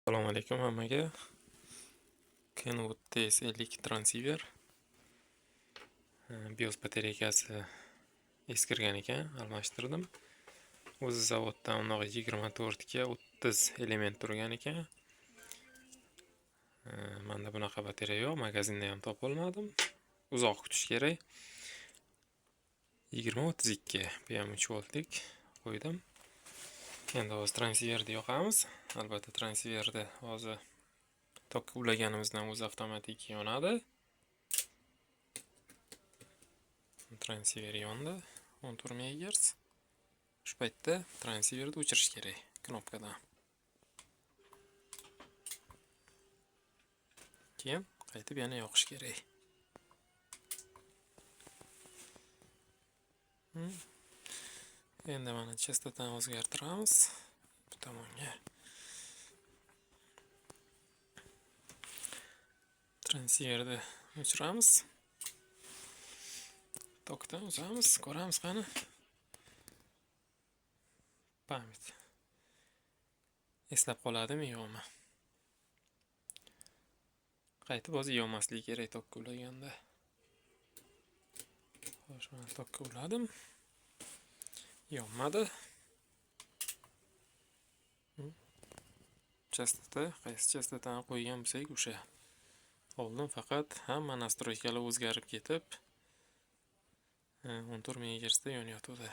Assalomu alaykum hammaga. Kenwood TS50 transceiver BIOS batareykasi eskirgan ekan, almashtirdim. O'zi zavoddan unaqa 24 ga 30 element turgan ekan. Menda bunaqa batareya yo'q, magazinda ham topolmadim. Uzoq kutish kerak. 20-32 bu ham 3 voltlik qo'ydim. Endi hozir transceiverni yoqamiz. Albatta transceiverda hozir tokka ulaganimizdan o'zi avtomatik yonadi. Transceiver yondi 14 MHz. Shu paytda transceiverni o'chirish kerak knopkadan. Keyin qaytib yana yoqish kerak. Endi mana chastotani o'zgartiramiz bu tomonga. Transceiverni o'chiramiz. Tokdan uzamiz, ko'ramiz qani. Pamyat. Eslab qoladimi yo'qmi? Qaytib o'zi yonmasligi kerak tokka ulaganda. Xo'sh, men tokka uladim. Yonmadi. Chastota, qaysi chastotani qo'ygan bo'lsak o'sha. Oldin faqat hamma nastroykalar o'zgarib ketib 14 MHz da yonyotdi.